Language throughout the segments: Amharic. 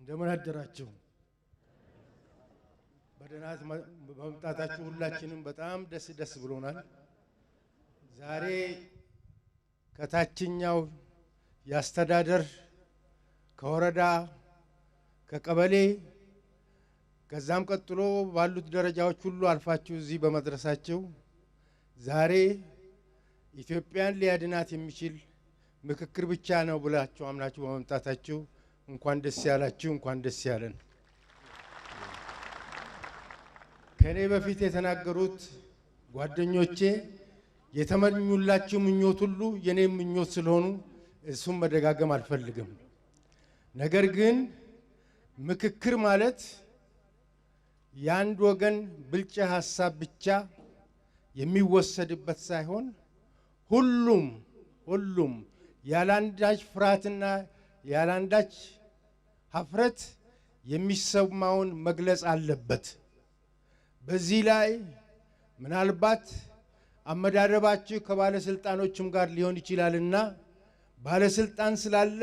እንደምን አደራችሁ። በደናት በመምጣታችሁ ሁላችንም በጣም ደስ ብሎናል። ዛሬ ከታችኛው ያስተዳደር ከወረዳ ከቀበሌ ከዛም ቀጥሎ ባሉት ደረጃዎች ሁሉ አልፋችሁ እዚህ በመድረሳችሁ ዛሬ ኢትዮጵያን ሊያድናት የሚችል ምክክር ብቻ ነው ብላችሁ አምናችሁ በመምጣታችሁ እንኳን ደስ ያላችሁ፣ እንኳን ደስ ያለን። ከኔ በፊት የተናገሩት ጓደኞቼ የተመኙላችሁ ምኞት ሁሉ የኔም ምኞት ስለሆኑ እሱም መደጋገም አልፈልግም። ነገር ግን ምክክር ማለት የአንድ ወገን ብልጫ ሐሳብ ብቻ የሚወሰድበት ሳይሆን ሁሉም ያላንዳች ፍርሃትና ያላንዳች ሀፍረት የሚሰማውን መግለጽ አለበት። በዚህ ላይ ምናልባት አመዳረባችሁ ከባለስልጣኖችም ጋር ሊሆን ይችላልና ባለስልጣን ስላለ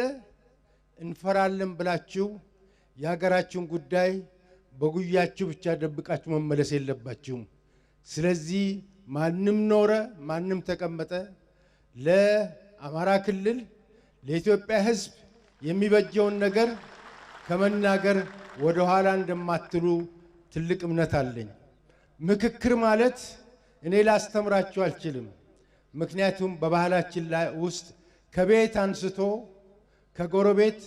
እንፈራለን ብላችሁ የሀገራችሁን ጉዳይ በጉያችሁ ብቻ ደብቃችሁ መመለስ የለባችሁም። ስለዚህ ማንም ኖረ ማንም ተቀመጠ ለአማራ ክልል ለኢትዮጵያ ሕዝብ የሚበጀውን ነገር ከመናገር ወደ ኋላ እንደማትሉ ትልቅ እምነት አለኝ። ምክክር ማለት እኔ ላስተምራችሁ አልችልም። ምክንያቱም በባህላችን ላይ ውስጥ ከቤት አንስቶ ከጎረቤት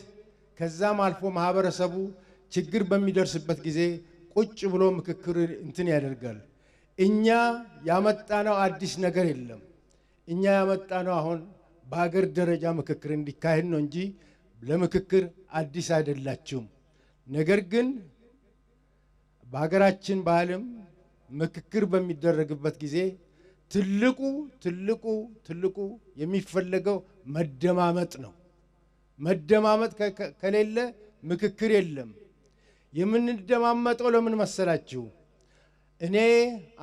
ከዛም አልፎ ማህበረሰቡ ችግር በሚደርስበት ጊዜ ቁጭ ብሎ ምክክር እንትን ያደርጋል። እኛ ያመጣነው አዲስ ነገር የለም። እኛ ያመጣነው አሁን በሀገር ደረጃ ምክክር እንዲካሄድ ነው እንጂ ለምክክር አዲስ አይደላችሁም። ነገር ግን በሀገራችን ባህልም ምክክር በሚደረግበት ጊዜ ትልቁ የሚፈለገው መደማመጥ ነው። መደማመጥ ከሌለ ምክክር የለም። የምንደማመጠው ለምን መሰላችሁ? እኔ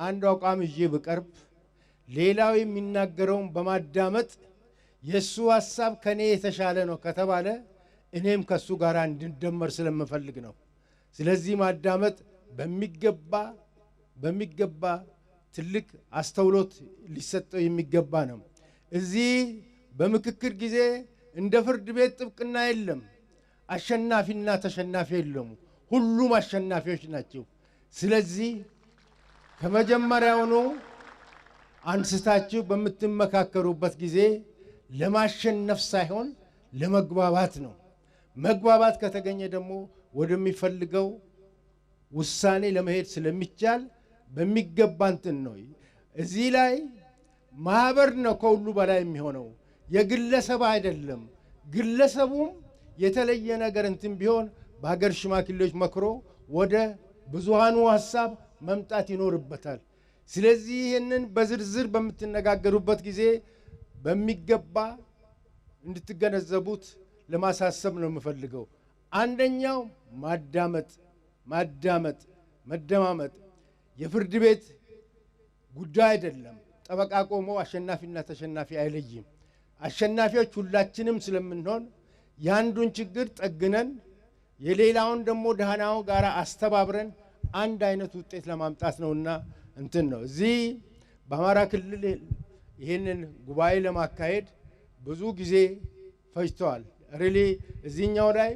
አንድ አቋም ይዤ ብቀርብ ሌላው የሚናገረውን በማዳመጥ የሱ ሐሳብ ከኔ የተሻለ ነው ከተባለ እኔም ከሱ ጋር እንድንደመር ስለምፈልግ ነው። ስለዚህ ማዳመጥ በሚገባ ትልቅ አስተውሎት ሊሰጠው የሚገባ ነው። እዚህ በምክክር ጊዜ እንደ ፍርድ ቤት ጥብቅና የለም። አሸናፊና ተሸናፊ የለም። ሁሉም አሸናፊዎች ናቸው። ስለዚህ ከመጀመሪያውኑ አንስታችሁ በምትመካከሩበት ጊዜ ለማሸነፍ ሳይሆን ለመግባባት ነው። መግባባት ከተገኘ ደግሞ ወደሚፈልገው ውሳኔ ለመሄድ ስለሚቻል በሚገባ እንትን ነው። እዚህ ላይ ማህበር ነው ከሁሉ በላይ የሚሆነው፣ የግለሰብ አይደለም። ግለሰቡም የተለየ ነገር እንትን ቢሆን በሀገር ሽማግሌዎች መክሮ ወደ ብዙሃኑ ሐሳብ መምጣት ይኖርበታል። ስለዚህ ይህንን በዝርዝር በምትነጋገሩበት ጊዜ በሚገባ እንድትገነዘቡት ለማሳሰብ ነው የምፈልገው። አንደኛው መደማመጥ የፍርድ ቤት ጉዳይ አይደለም። ጠበቃ ቆሞ አሸናፊና ተሸናፊ አይለይም። አሸናፊዎች ሁላችንም ስለምንሆን የአንዱን ችግር ጠግነን የሌላውን ደግሞ ደህናው ጋር አስተባብረን አንድ አይነት ውጤት ለማምጣት ነውና እንትን ነው። እዚህ በአማራ ክልል ይህንን ጉባኤ ለማካሄድ ብዙ ጊዜ ፈጅተዋል። ሪሊ እዚህኛው ላይ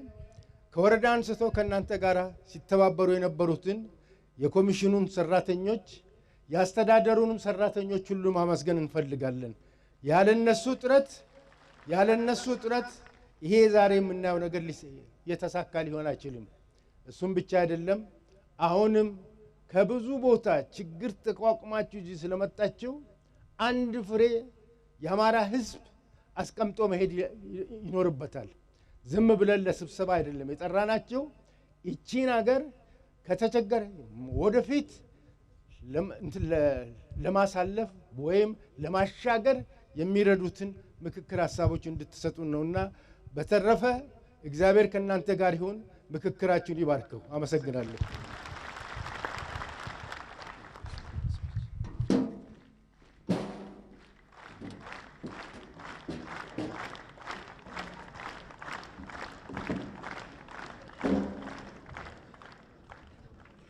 ከወረዳ አንስቶ ከእናንተ ጋር ሲተባበሩ የነበሩትን የኮሚሽኑን ሰራተኞች ያስተዳደሩንም ሰራተኞች ሁሉ ማመስገን እንፈልጋለን። ያለነሱ ጥረት ይሄ ዛሬ የምናየው ነገር የተሳካ ሊሆን አይችልም። እሱም ብቻ አይደለም፣ አሁንም ከብዙ ቦታ ችግር ተቋቁማችሁ እዚህ ስለመጣችሁ አንድ ፍሬ የአማራ ሕዝብ አስቀምጦ መሄድ ይኖርበታል። ዝም ብለን ለስብሰባ አይደለም የጠራናችሁ። ይቺን ሀገር ከተቸገረ ወደፊት ለማሳለፍ ወይም ለማሻገር የሚረዱትን ምክክር ሐሳቦች እንድትሰጡን ነውና በተረፈ እግዚአብሔር ከእናንተ ጋር ይሁን። ምክክራችሁን ይባርከው። አመሰግናለሁ።